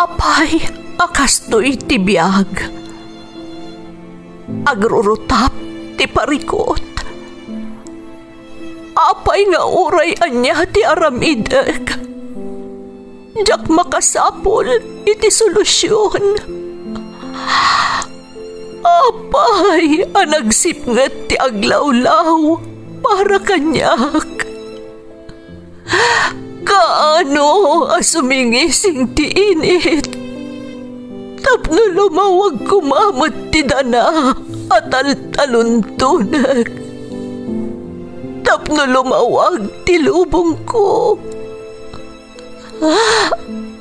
Apay, akastoy ti biyag. Agrurutap ti parikot. Apay nga uray anya ti aramideg. Jak makasapol iti solusyon. Apay, anagsipnget ti aglawlaw para kanyak. Kaano asumingising ti init. Tapno lumawag kumamot ti dana at taluntunag. Tapno lumawag ti lubong ko.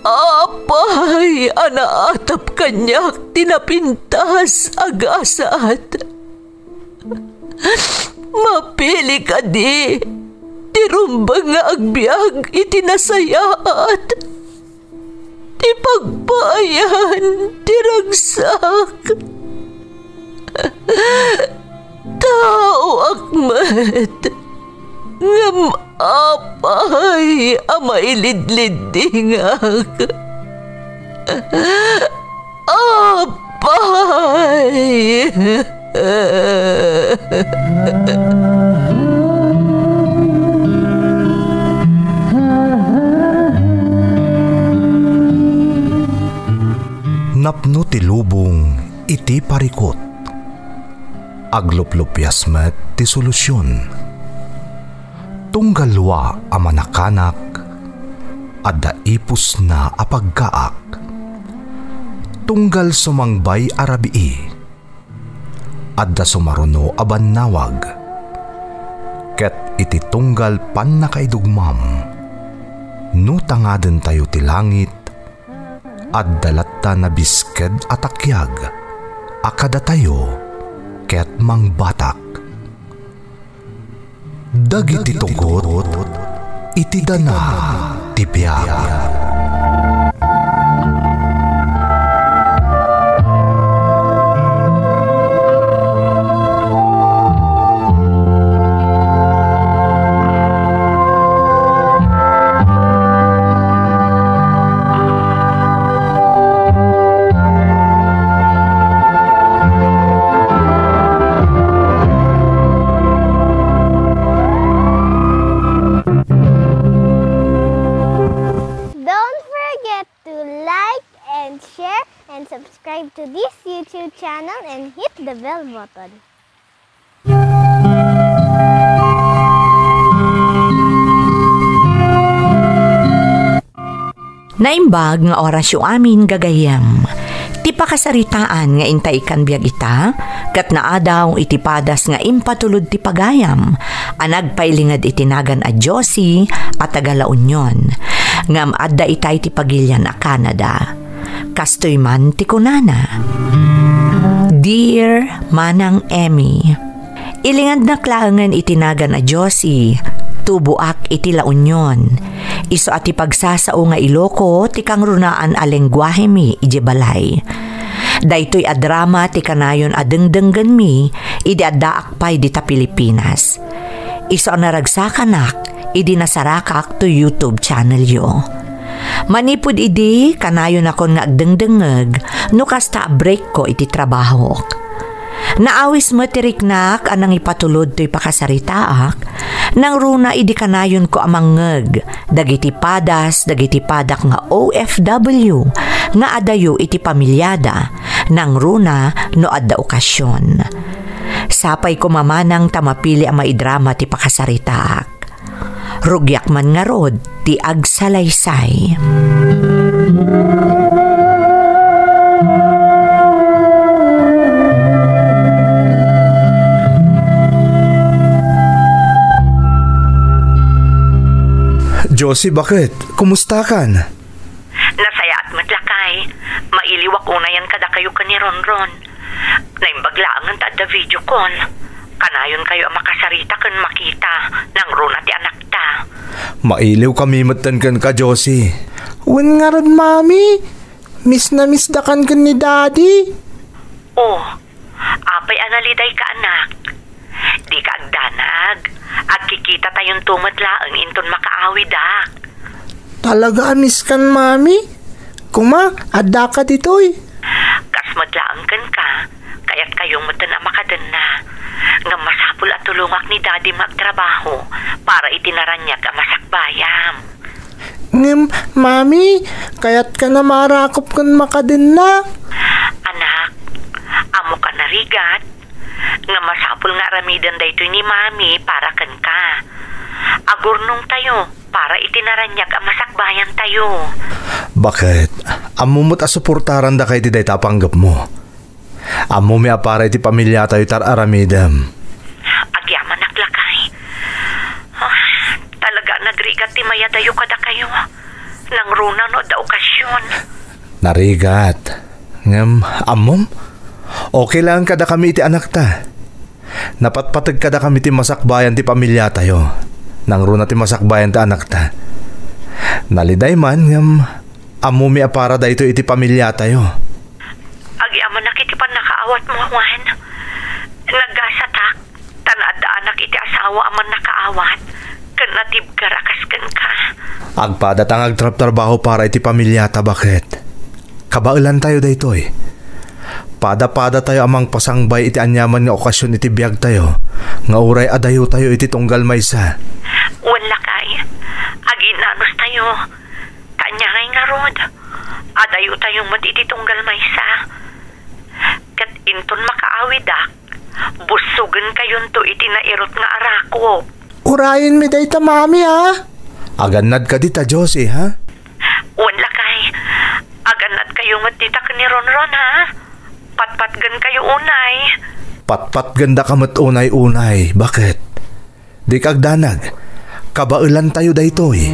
Apay, anaatap kanyak tinapintas agasat. Mapili ka di. Tirumbang nga agbyag itinasayaat. Ti pagbayan, tiragsak. Tao akmat. Ngam apay, amailidlidingak. Apay. Napno ti lubong iti parikot. Agluplupyas met ti solusyon. Tunggalwa a manakanak, adda ipus na apagkaak. Tunggal sumangbay arabii, adda sumaruno aban nawag. Ket iti tunggal pan nakaidugmam, no tangaden tayo ti langit, adda latta na bisked atakyag, akada tayo, ket mangbatak. Dagiti tugot, iti dana ti biyag. Subscribe to this YouTube channel and hit the bell button. Naimbag nga orasyo amin gagayam. Ti pakasaritaan nga intay kan biag ita, kat naadaw itipadas nga impatulod ti pagayam, anagpailingad itinagan a Josie at Tagala Union, ngam adda itay ti pagilyan a Canada. Kastoy man ti kunana. Dear Manang Emmy, ilingad na klaangan itinagan a Josie, tubuak iti La Union. Iso ati pagsasao nga Iloko ti kang runaan a lengguahe mi ije balay. Daytoy a drama ti kanayon a dengdenggan mi idi addaak pay di ta Pilipinas. Iso naragsakanak idi nasarakak to YouTube channel yo. Manipud idi kanayon akon nga agdengdengeg no kasta break ko iti trabaho. Naawis mo tiriknak anang ipatulod to'y pakasaritaak, nang runa idi kanayon ko amangeg, dagiti padas, dagiti padak nga OFW, nga adayo iti pamilyada, nang runa no adda okasyon. Sapay ko mamanang tamapili ang maidrama ti pakasaritaak. Rugyak man nga rod, ti agsalaysay. Josie, bakit? Kumusta kan? Nasaya at matlakay. Mailiwak unayan kada kayo ka ni Ronron. Naimbaglaangan ta da video call. Kanayon kayo ang makasarita kan makita nang runa ti anak ta. Mailiw kami matan kan ka, Josie. Wen nga ron, mami. Miss na miss dakan kan ni daddy. Oh, apay analiday ka anak. Di ka agdanag. Agkikita tayong tumadlaang inton makaawi dak. Talaga miss kan, mami? Kuma, adda ka ditoy. Kas madlaangkan ka, kaya't kayong matan makadan na. Nga masapul at tulungak ni Daddy magtrabaho para itinaranyag ang masakbayam. Mami, kaya't ka na marakop kan makadin na. Anak, amo ka narigat. Nga masapul nga ramidan daytoy ni Mami para kan ka. Agurnong tayo para itinaranyag ang masakbayan tayo. Bakit? Amo mo't asuportaran da kay ti day tapanggap mo. Amo mi para iti pamilya tayo tar aramidam. Agyaman naglakay. Talaga nagrigat ti maya dayo kada kayo. Nang runa no da okasyon. Narigat. Ngam, amom? Okay lang kada kami iti anak ta. Napatpatag kada kami ti masakbayan ti pamilya tayo. Nang runa ti masakbayan ti anak ta. Naliday man ngam, amo mi para da ito iti pamilya tayo. Agyaman nakitipan nakaawat mo, Juan. Nagasatak. Tanada anak iti asawa aman nakaawat. Kanatib karakas kan ka. Agpadatang agtrap-trabaho para iti pamilya ta, bakit? Kabailan tayo daytoy. Pada-pada tayo amang pasangbay iti anyaman nga okasyon iti biyag tayo. Nga uray adayo tayo iti tunggal maysa. Wala kay. Aginanos tayo. Kanyangay nga rod. Adayo tayong matititunggal maysa. Kat inton makaawidak. Busugan kayon to iti nairot nga arako. Urayin mi day ta, Mami, ha? Aganad ka dita, Josie, ha? Wala kay. Aganad kayo matitak ni Ronron, ha? Patpatgan kayo unay. Patpat ganda ka mat unay-unay. Bakit? Di kagdanag. Kabailan tayo daytoy.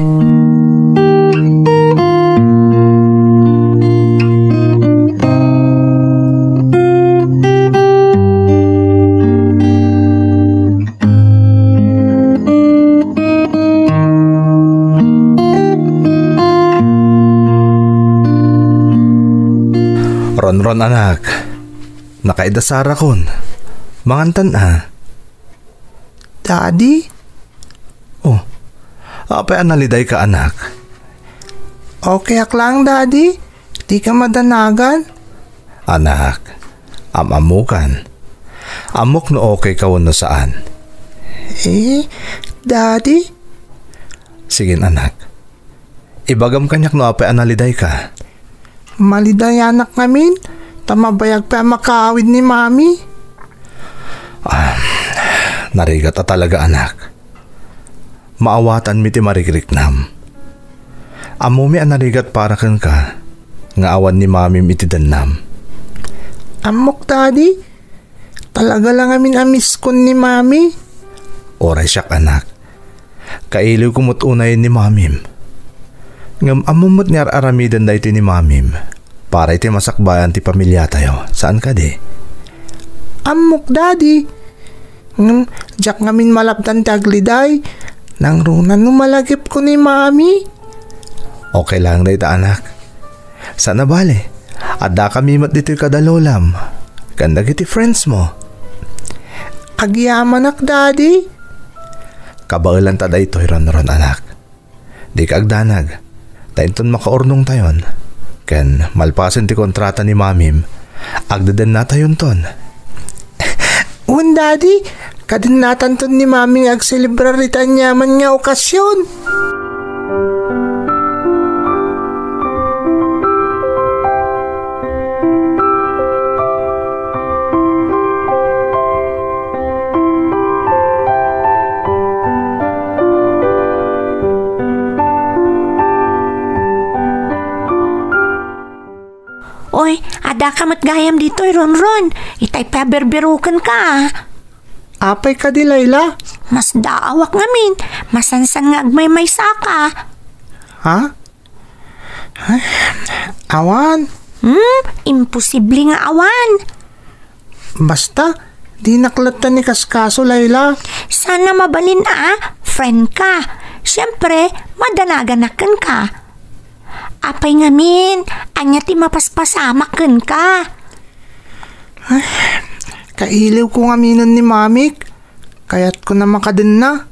Ron anak, nakaidasara kon. Mangantan Daddy? Oh, apay analiday ka anak. Okay ak lang, Daddy. Di ka madanagan. Anak, amamukan. Amok no okay ka no saan. Daddy? Sige anak. Ibagam kanyak no apay analiday ka. Maliday anak namin. Tamabayag pa makaawid ni Mami. Narigat talaga anak. Maawatan mi ti marigriknam. Amo mi anarigat para kan ka. Nga awan ni Mami iti danam. Amok, Daddy. Talaga lang amin amis kon ni Mami. Oray siyak anak. Kailiw kumot unay ni Mamim. Ngam amumot niyar aramidan da iti ni Mamim. Para iti masakbayan ti pamilya tayo. Saan ka di? Amok, Daddy. Diyak ngamin malapdan tagliday. Nang runan numalagip ko ni Mami. Okay lang da ita anak. Sana bale. Adda kami mat dito'y kadalolam. Ganda iti friends mo. Agyaman ak, Daddy. Kabailan ta da ito'y ron anak. Di ka agdanag. Tainton makaurnong tayon. Ken malpasan ti kontrata ni Mamim. Agdadan na tayon ton. Daddy, kadin natan ton ni Mami agcelebraritan yaman nga okasyon. Oy, ada ka matgayam dito, Ronron. Itay paberberukan ka. Apay ka di, Layla? Mas daawak ngamin. Masansan nga agmay-may saka. Ha? Awan? Imposible nga awan. Basta, di naklatan ni Kaskaso, Layla. Sana mabalin friend ka. Siyempre, madanaganakan ka. Apay ngamin, anya ti mapaspasamakan ka. Kailiw ko nga minon ni Mamik. Kaya't ko na makadun na.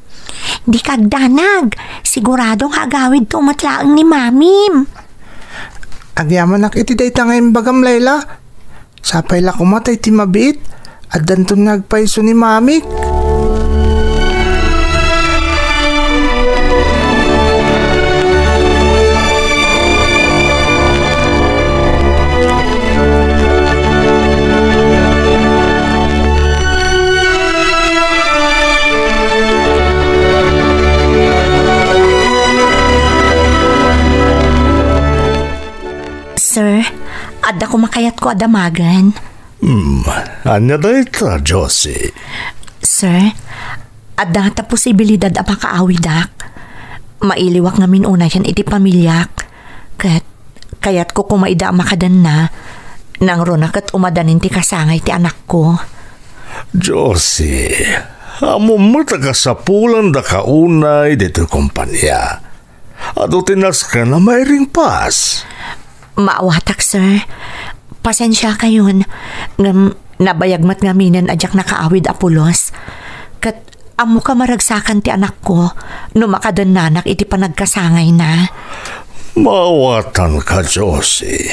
Di kagdanag. Siguradong hagawid to matlaang ni Mamim. Agyaman iti dayta ngayon bagam Layla. Sapay la kumatay ti mabiit at danton nagpaiso ni mamik. Sir, adda ko makayat ko adamagan. Anya da ita, Josie? Sir, adda ta posibilidad a makaawidak. Mailiwak ngamin una yan iti pamilyak. Kayat ko kumaida makadan na. Nang ronak at umadanin ti kasangay ti anak ko. Josie, amo mo tagasapulan da kaunay dito kumpanya. Ado tinas ka na mayring pas. Maawatak, sir. Pasensya kayon. Nabayagmat ngaminan ajak nakaawid apulos. Kat amo ka maragsakan ti anak ko no makadananak iti panagkasangay na. Maawatan ka, Josie.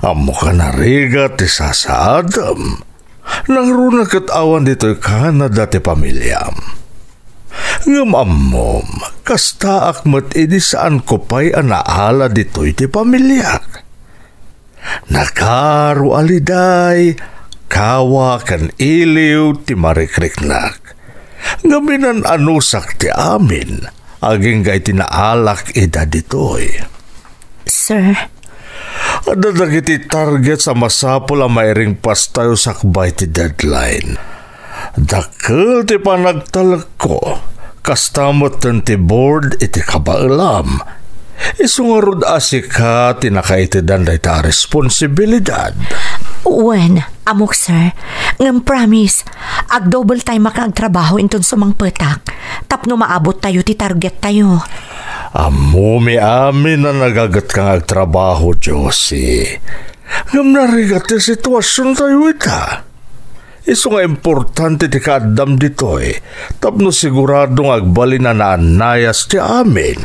Amo ka narigat ti Sasa Adam. Nangrunag at awan dito'y Canada ti pamilyam. Ngamamom, kasta akmat edi saan ko pa'y anaala dito'y ti pamilyak. Nakaru aliday, kawa kan iliw ti marikriknak. Ngaminan anusak ti amin, aging gay tinaalak ida dito'y. Sir? Adadag iti target sa masapol ang mayring pastayo sakbay ti deadline. Dakil ti panagtalag ko. Kastamot ti board iti kabailam. Isungarod asika tinakaitidan da ita responsibilidad. Wen, amok sir, ngam promise, ag double time makagtrabaho inton sumang petak, tapno maabot tayo ti target tayo. Amo mi amin na nagagat kang agtrabaho, Josie. Ngam narigat ti sitwasyon tayo ita. Iso nga importante ti kaadam dito'y tapno siguradong agbali na naanayas ti amin.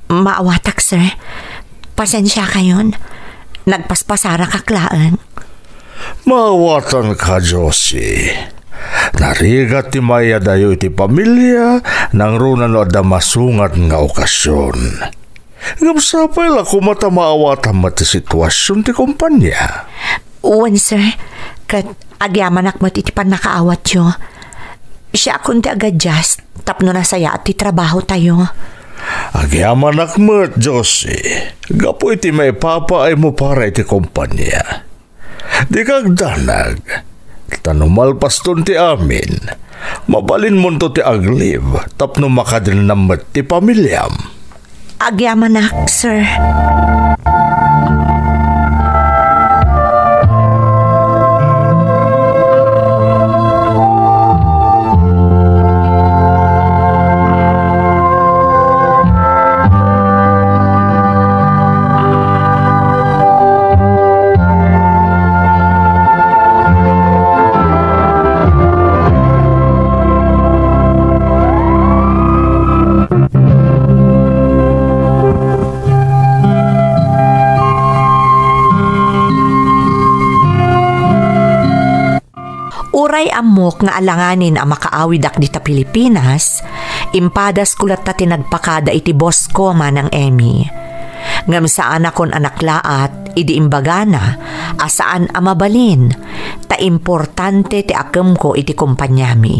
Maawatak, sir. Pasensya kayon. Nagpaspasara kaklaan. Maawatan ka, Josie. Narigat ti maya dayo iti pamilya nang runan o damasungat nga okasyon. Ngamsapay la kumata maawatan mati sitwasyon ti kumpanya. Uwan, sir. Kat agyaman akmat iti pan nakaawat yo. Siya akong ti agadjust. Tapno na saya at ti trabaho tayo. Agyaman akmat, Josie. Gapo iti maipapaay mo para iti kumpanya. Di kagdanag. Tanumalpas ton ti amin. Mabalin mo to ti agliv. Tapno makadil namat ti pamilyam. Agyaman ak, sir. Uray amok nga alanganin ang makaawidak dita Pilipinas, impadas kulat ta tinagpakada iti boss ko manang Emmy. Ngam saan akon anaklaat, idi imbagana, asaan amabalin, ta importante ti akem ko iti kumpanyami.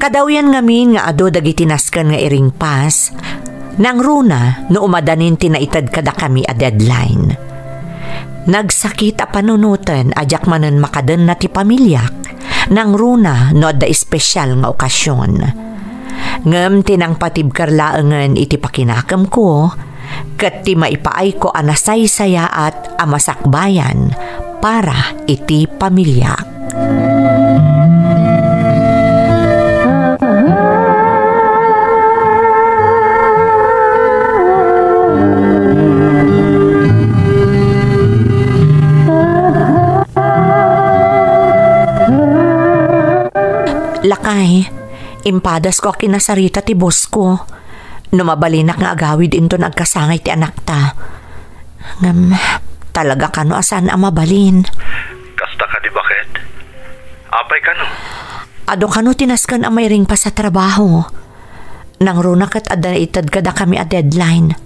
Kadawyan ngamin nga ado dagiti nasken nga iring pas, nang runa no umadanin tinaitad kada kami a deadline. Nagsakit a panunutan ajak manen makaden na ti pamilyak nang runa no da espesyal nga okasyon. Ngem tinang patibkarlaengen iti pakinakam ko ket ti maipaay ko anasay saya at amasakbayan para iti pamilyak. Lakay, impadas ko kinasarita ti boss ko. Numabalinak nga agawid into nagkasangay ti anak ta. Talaga kano asan ang mabalin. Kasta ka di bakit? Apay ka no? Ado kano tinaskan ang may ring pa sa trabaho. Nang runak at ada itad kada kami a deadline.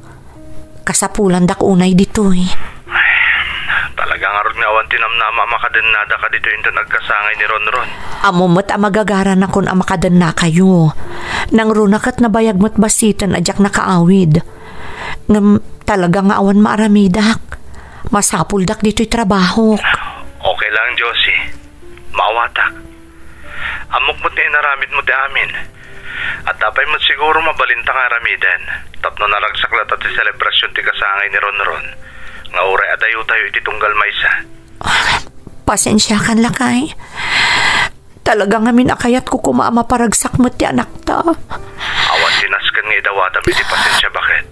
Kasapulan dak unay ditoy. Talaga nga ron nga awan tinamnama makadenada ka dito into nagkasangay ni Ronron. Amumot ang magagara na kun ang makadan na kayo. Nang runak at nabayag mo't basitan adyak nakaawid. Talaga nga awan maaramidak. Masapuldak dito'y trabaho. Okay lang, Josie. Maawatak. Amok mo't ni inaramid mo di amin. At tapay mo't siguro mabalinta nga aramidan. Tapno nalagsaklat at selebrasyon ti kasangay ni Ronron. Nga uray adayo tayo iti tunggal maysa. Pasensya kan lakay. Talaga nga minakayat ko kumaama paragsak mo't ti anak ta. Awan tinaskan nga idawata iti pasensya bakit?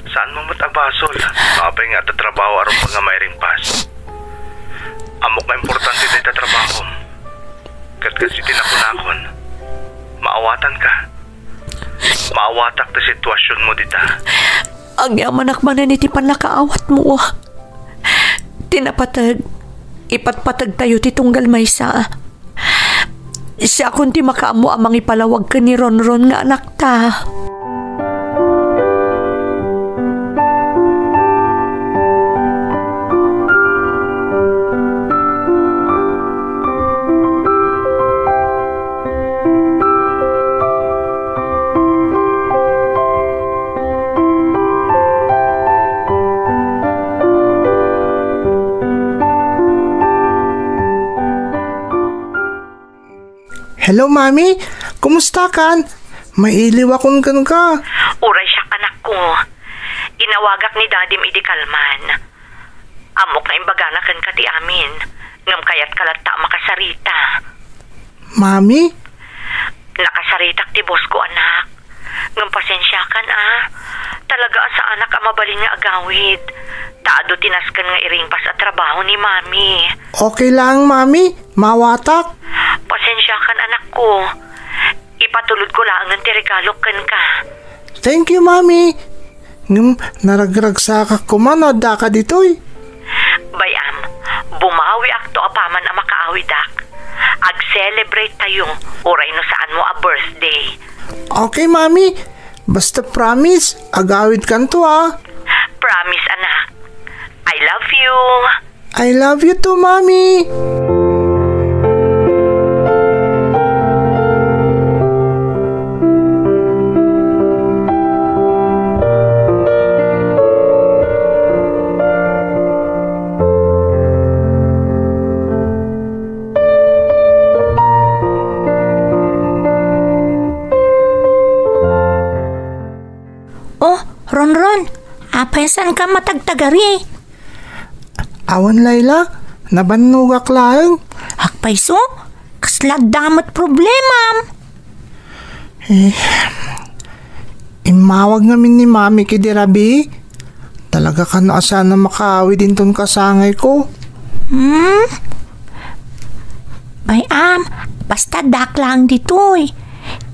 Saan mo matabasol? Mapay nga tatrabaho aron pa nga may ringpas. Amok nga importante na itatrabaho. Kat kasi tinakunakon. Maawatan ka. Maawatak na sitwasyon mo dita. Ang yamanak manan iti panakaawat mo. Tinapatag. Ipatpatag tayo ti tunggal maysa. Siya kundi makaamo amang ipalawag ka ni Ronron nga anak ta. Hello, Mami. Kumusta kan? Mailiw akong kan ka. Uray siya anak ko. Inawagak ni Dadim idi kalman. Amok na imbagana kan ka ti amin. Ngam kayat kalata makasarita. Mami? Nakasaritak ti boss ko anak. Ngam pasensya kan Talaga sa anak ang mabalin nga agawid. Taado tinaskan nga iringpas at trabaho ni Mami. Okay lang, Mami. Mawatak. Pasensya kan anak ko. Ipatulod ko lang ng tirigalok kan ka. Thank you, Mami. Naragragsak ko man o da ka ditoy. Bayam, bumawi akto apaman ang makaawidak. Ag-celebrate tayo. Uray no saan mo a birthday. Okay, Mami. Basta promise, agawid kan to Promise, anak. I love you. I love you too, Mami. Ronron, apesan ka matagtagari. Awan, Layla. Nabanugak lang. Hakpaiso, kasla damot problema. Imawag namin ni Mami kidi Rabi. Talaga ka na asan na makaawi din ton kasangay ko. Bayam, basta dak lang ditoy.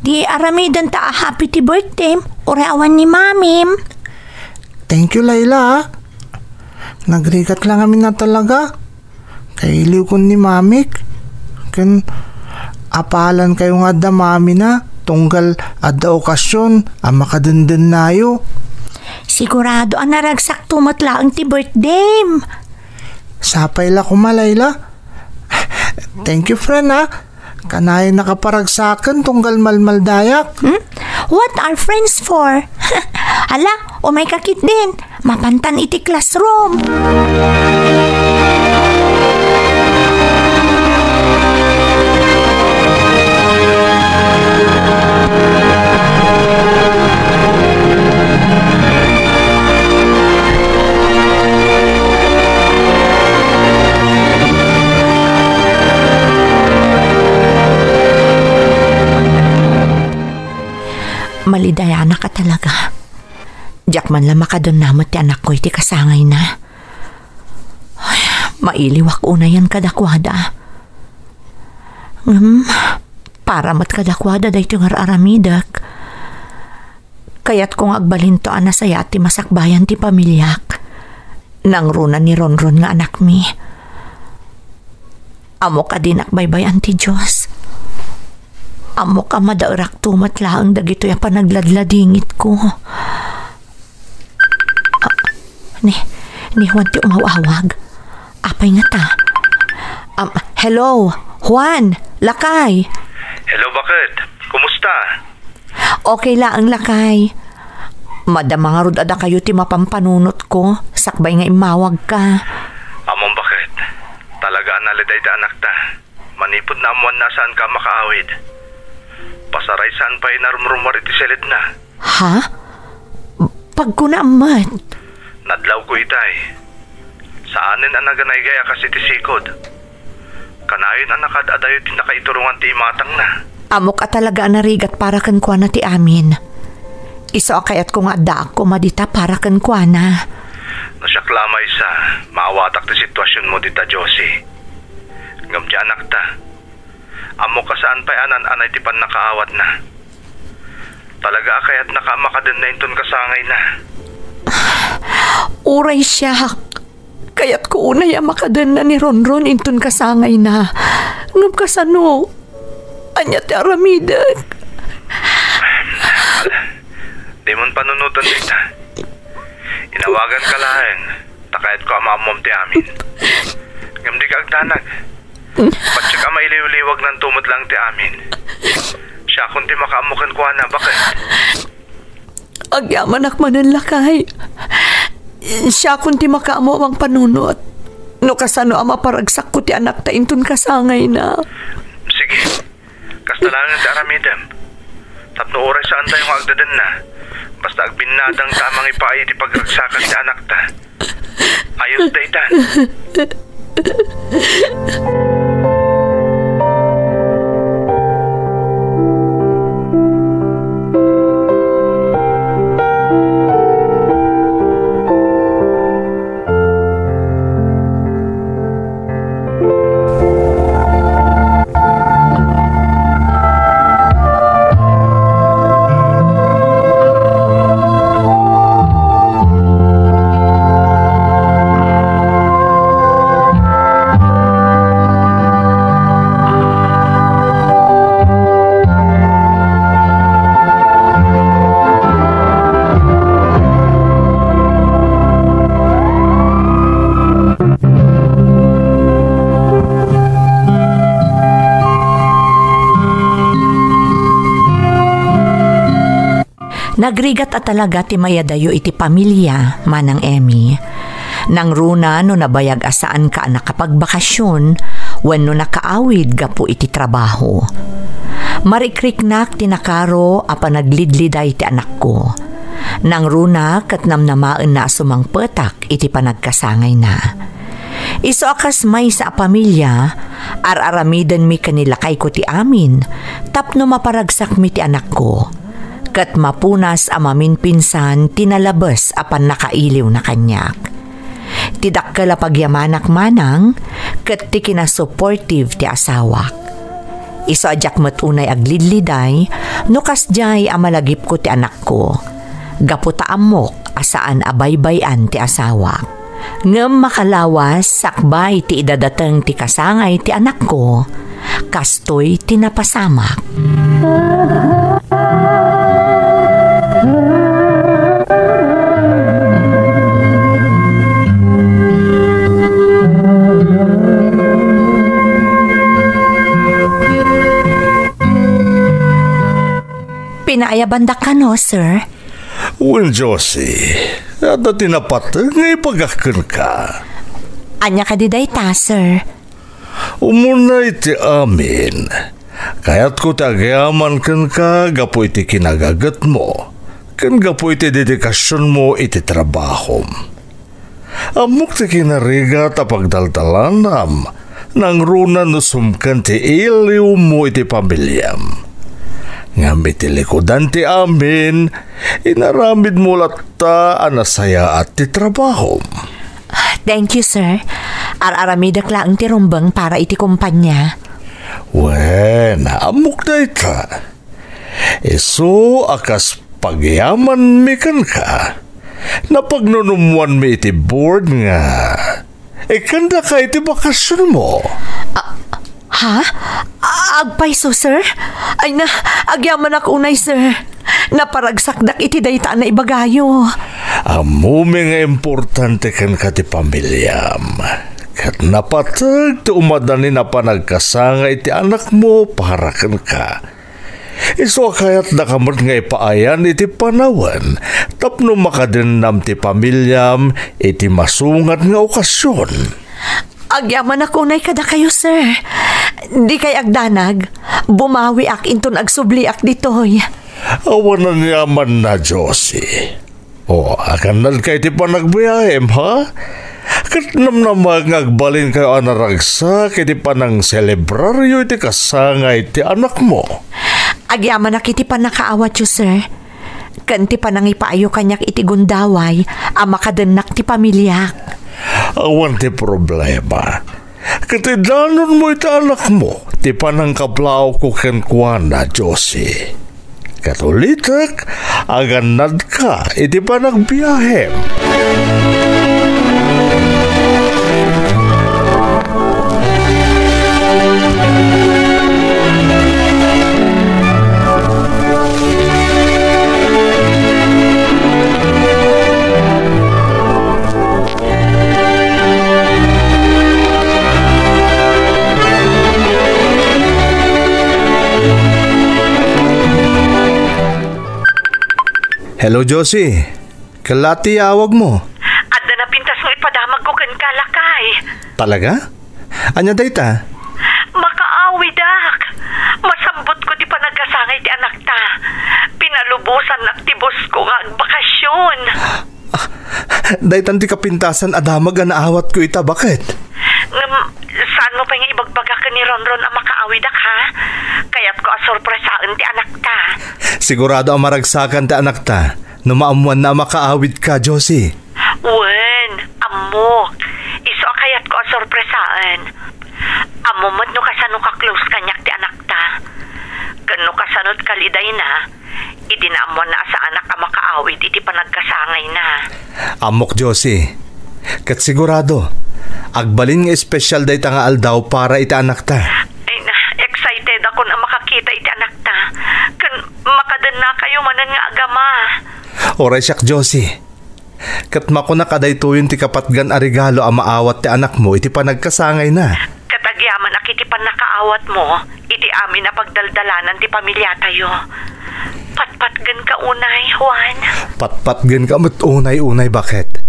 Di aramidan ta a happy ti birthday orawan ni Mamim. Thank you, Layla. Nagrigat lang kami na talaga. Kailiw ko ni Mamik. Kan apalan kayo nga da Mami na tunggal adda okasyon ang makadenden nayo. Sigurado ang naragsak tumatlaang ti birthday. Sapay la ko, Layla. Thank you, friend Kanay nakaparagsakan tunggal malmaldayak. What are friends for? Ala, o may kakit din. Mapantan iti classroom. Malidayana ka talaga. Diyak man lang makadon namot ti anak ko iti kasangay na. Ay, mailiwak una yan kadakwada. Para mat kadakwada da iti ngar aramidak. Kaya't kung agbalinto anasaya ti masakbayan ti pamilyak. Nangruna ni Ronron nga anak mi. Amo ka din akbaybayan ti Diyos. Amo ka madaurak tumatlaang dagito yung panagladladingit ko. Ni Juan ti umawawag. Apay nga ta. Hello, Juan, Lakay. Hello, bakit? Kumusta? Okay lang ang Lakay. Madama nga rod ada kayo ti mapampanunot ko. Sakbay nga imawag ka. Among bakit? Talaga analiday da anak ta. Manipod na amuan na saan ka makaawid. Pasaray saan pa inarumrumar iti selid na. Ha? Pagkunamat. Nadlaw ko itay. Saanin ang naganay-gaya kasi ti sikod. Kanayon ang nakadadayo ti nakaiturungan ti imatang na. Amok ka talaga narigat para kan kwa na ti amin. Iso kayat ko nga da ako madita para kan kwa na. Nasyaklamay sa maawatak ti sitwasyon mo dita, Josie. Ngam ti anak ta. Amo ka saan pa anan-anay ti pan nakaawat na. Talaga kayat nakamakadin na inton kasangay na. Uray siya. Kaya't ko unay makadan na ni Ronron inton kasangay na. Ngam kasano. Anya ti aramidag. Di mon panunutan dita. Inawagan ka laeng. Takayat ko amamom ti amin. Ngam di ka agdanag. Patsya ka mailiw-liwag ng tumot lang ti amin. Siya kung ti makaamukan ko na, bakit? Agyaman akmanan Lakay. Siya kung ti makaamo ang panunot. No kasano ama paragsak ko ti anak ta inton kasangay na. Sige. Kastalangan ti aramidem. Tapno oras saan tayong agdadan na. Basta agbinadang tamang ipaay ti pagragsakan ti anak ta. Ayos daytan. Nagrigat at talaga ti mayadayo iti pamilya, manang Emmy. Nang runa no nabayag asaan ka nakapagbakasyon, wenno nakaawid gapo iti trabaho. Marikriknak tinakaro apa naglidliday ti anak ko. Nang runa kat namnamaan na sumangpetak iti panagkasangay na. Iso akas may sa pamilya, ar-aramiden mi kanila kay ko ti amin, tapno maparagsak mi ti anak ko. Kat mapunas amamin pinsan tinalabas apan nakailiw na kanyak. Tidakkala pagyamanak manang kat ti kinasupportive ti asawak. Iso adyak matunay aglidliday no kasjay amalagip ko ti anak ko. Gaputa amok asaan abaybayan ti asawak. Ngem makalawas sakbay ti idadateng ti kasangay ti anak ko. Kastoy tinapasamak. Pinaayabandak ka no, sir? Well, Josie, at tinapat nga ipagakan ka. Anya ka diday ta, sir? Umunay ti amin. Kaya't ko tagayaman kan ka, gapo iti kinagagat mo. Kan gapo iti dedikasyon mo iti trabaho. Amok ti kinarigat a pagdaldalanam, nang runa no sumkan ti iliw mo iti pamilyam. Ngamit tilikodan ti amin, inaramid mo latta anasaya at ti trabaho. Thank you, sir. Ar-aramidak lang ti rumbang para iti kumpanya. Wen, amok na ita. Iso akas pagyaman mi kan ka. Napagnunumuan mi iti board nga. Kanda ka iti bakasyon mo. Ha? Agpayso, sir? Ay na, agyaman ako unay, sir. Naparagsakdak iti dayta na ibagayo. Amo nga importante kan ka ti pamilyam. Kat napatag ti umadani na panagkasanga iti anak mo para kan ka. Iso kayat nakamot nga ipaayan iti panawan tapno makadinam ti pamilyam iti masungat nga okasyon. Agyaman ako unay kada kayo, sir. Di kay agdanag, bumawi ak inton agsubli ak ditoy. Awan na niyaman na, Josie. O, akan kay ti panagbiyahem, ha? Kat namnamag agbalin kayo anaragsa kay ti panang celebraryo iti kasangay ti anak mo. Agyaman ak iti panakaawat yo, sir. Kanti panang ipaayo kanyak iti gundaway, makadenak ti pamilyak. Awan ti problema. Katidanon mo iti anak mo, ti panang kaplaw ko kenkwana, Josie. Katulitak, aganad ka, iti panagbiyahem. Hello, Josie. Kalati awag mo. At na napintas mo ipadamag ko kan kalakay. Talaga? Anya dayta? Makaawi, dak. Masambot ko di pa nagkasangay ti anak ta. Pinalubusan na ti boss ko nga bakasyon. Daytan ti kapintasan adamag naawat ko ita, bakit? Saan mo pa nga ibagbaga ka ni Ronron ang makaawi, dak, ha? Kaya't ko asorpresaan ti anak ta. Sigurado ang maragsakan ti anak ta. Numaamuan na makaawit ka, Josie. Wen, amok. Iso kayat ko asorpresaan. Amumot no kasano ka close kanyak ti anak ta. Kano kasanot kaliday na, idinaamuan na sa anak ang makaawit iti panagkasangay na. Amok, Josie. Kat sigurado, agbalin nga espesyal day nga aldaw para iti anak ta. Ay na, excited ako na makakita iti anak ta. Kan makadan na kayo manan nga agama. Oray siyak, Josie. Kat makuna kaday tuyon ti kapatgan a regalo ang maawat ti anak mo iti panagkasangay na. Katagyaman ak iti panakaawat mo, iti amin na pagdaldalanan ti pamilya tayo. Patpatgan ka unay, Juan. Patpatgan ka mat unay-unay, bakit?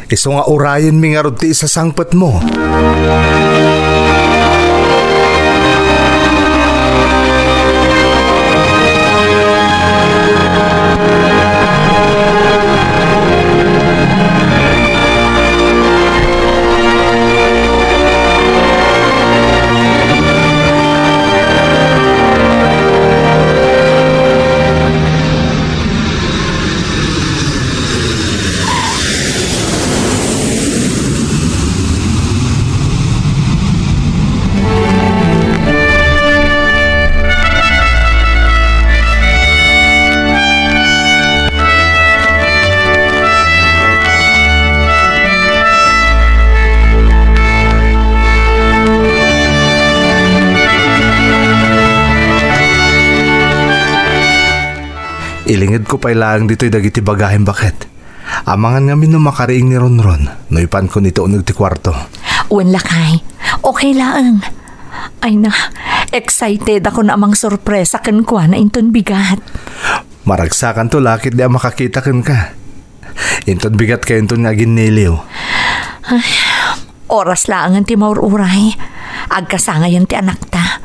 Iso nga urayan mi nga rod ti isasangpet mo. Ilingid ko pa ilang dito'y dagiti bagahem, bakit? Amangan nga no makariing ni Ronron, no ipan ko nito unog ti kwarto. Wan lakay, okay lang. Ay na, excited ako na amang sorpresa kan kwa na inton bigat. Maragsakan to lakit di makakita kan ka. Inton bigat ka inton nga giniliw. Ay, oras lang ang ti maururay. Agkasangayan ti anak ta.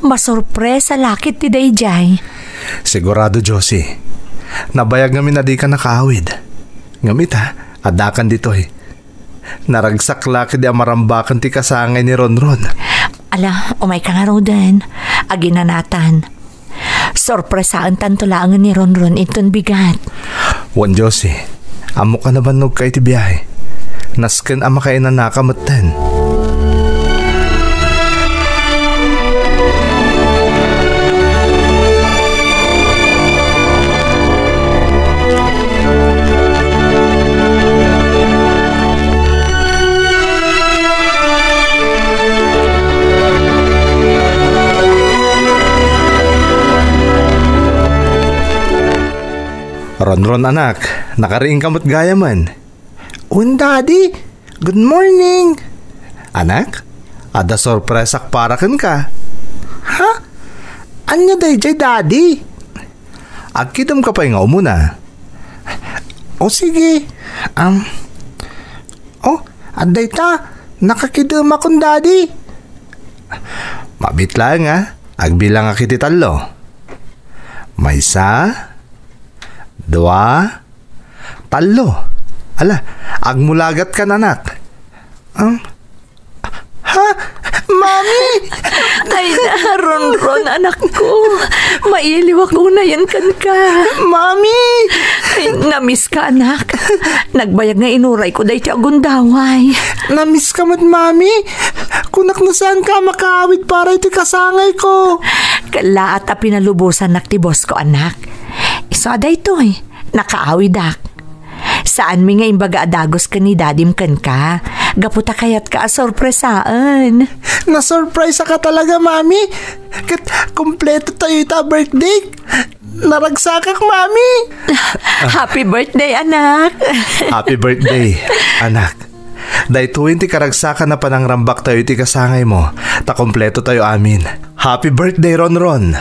Masorpresa lakit ti dayjay. Sigurado, Josie. Nabayag ngamin na di ka nakaawid. Ngamit ha, adakan dito eh. Naragsak lakid di amarambakan ti kasangay ni Ronron. Ala, umay ka nga raw din. Aginanatan. Sorpresaan tantulangan ni Ronron inton bigat. Wan, Josie. Amo ka na banog kay ti biyahe. Nasken ama kayo na nakamatan. Ron anak, nakariing kamot gaya man. Daddy, good morning. Anak, ada sorpresak para ka. Ha? Anya dayjay, Daddy? Agkidam ka pa nga umuna. O sige. Aday ta. Nakakidam akong, Daddy. Mabit lang agbilang akiti talo. May 1, 2, 3. Ala, agmulagat ka anak. Ha? Mami! Ay na, Ron, anak ko. Mailiw ako na yan ka. Mami! Ay, namiss ka, anak. Nagbayag nga inuray ko dahi ti agundaway. Namiss ka mo't, Mami. Kunak na saan ka makaawid para iti kasangay ko. Kalaat a pinalubusan nak ti boss ko, anak. Iso aday to nakaawid ak. Saan mi nga imbaga adagos ka ni dadim kan ka? Gaputa kayat ka sorpresaan. Na-surprise ka talaga, Mami. Kat kompleto tayo ita birthday. Naragsakak, Mami. Happy birthday, anak. Happy birthday, anak. Dahil 20 karagsakan na panangrambak tayo iti kasangay mo. Ta kompleto tayo amin. Happy birthday, Ron.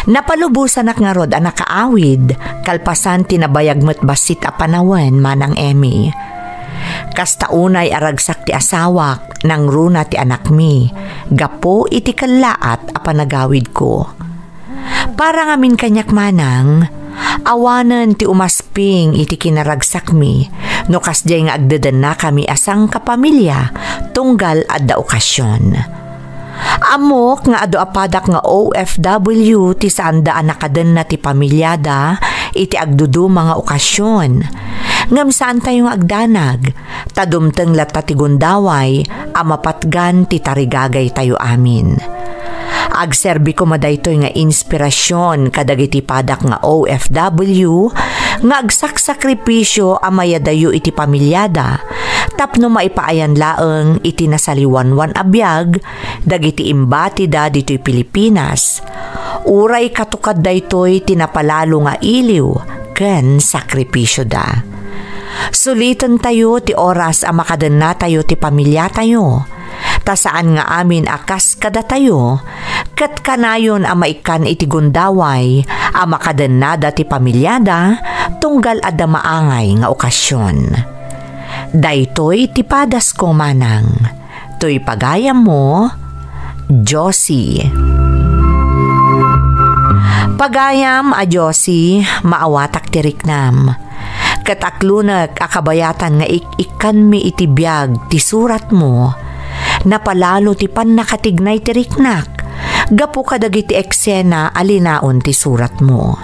Napalubusan ak nga rod anak kaawid, kalpasan tinabayag mo't basit a panawan manang Emmy. Kasta unay aragsak ti asawak, nang runa ti anak mi, gapo iti kalaat a panagawid ko. Para ngamin kanyak manang, awanan ti umasping iti kinaragsak mi, no kasjay nga agdadan na kami asang kapamilya, tunggal adda okasyon. Amok nga ado apadak nga OFW ti saan daan nakaden na ti pamilyada iti agdudu mga okasyon. Ngam saan tayo nga agdanag, tadumteng lata ti gundaway, amapatgan ti tarigagay tayo amin. Agserbi ko madaytoy nga inspirasyon kadagiti padak nga OFW nga agsaksakripisyo amayadayo iti pamilyada tapno maipaayan laeng iti nasaliwanwan a biag dagiti imbati da ditoy Pilipinas. Uray katukad daytoy tinapalalo nga iliw ken sakripisyo da. Sulitan tayo ti oras a makaden na tayo ti pamilya tayo. Ta saan nga amin akas kada tayo, kat kanayon a maikan iti gundaway, a makadenada ti pamilyada, tunggal adda maangay nga okasyon. Daytoy ti padas ko manang, to'y pagayam mo, Josie. Pagayam a Josie, maawatak ti riknam. Kataklunak akabayatan nga ikan mi iti biag ti surat mo, napalalo ti pan nakatignay ti riknak, gapu kadagiti eksena alinaon ti surat mo.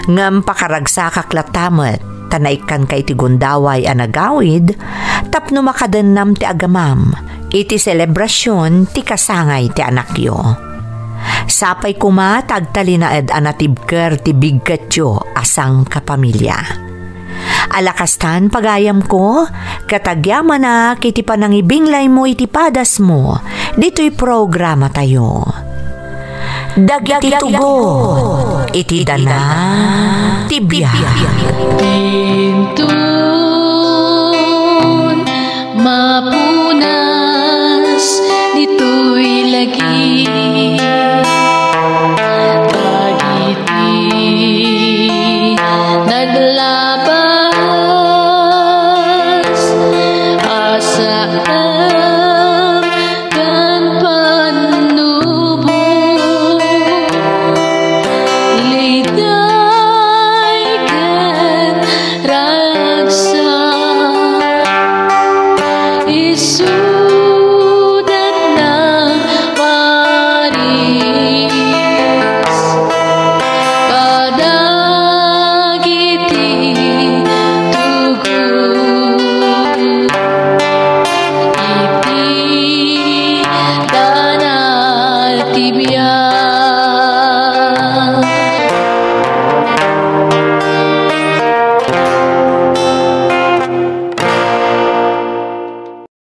Ngam pakaragsakak latamet, tanaikan ka iti gundaway anagawid, tapno makadennam ti agamam, iti selebrasyon ti kasangay ti anakyo. Sapay kuma tagtalinaed anatibker ti bigkatyo asang kapamilya. Alakastan pagayam ko, katagyaman na kiti panangibinglay mo iti padas mo, dito'y programa tayo. Dagiti tubo, iti dana, tibiyag. Intun, mapunas, dito'y lagi.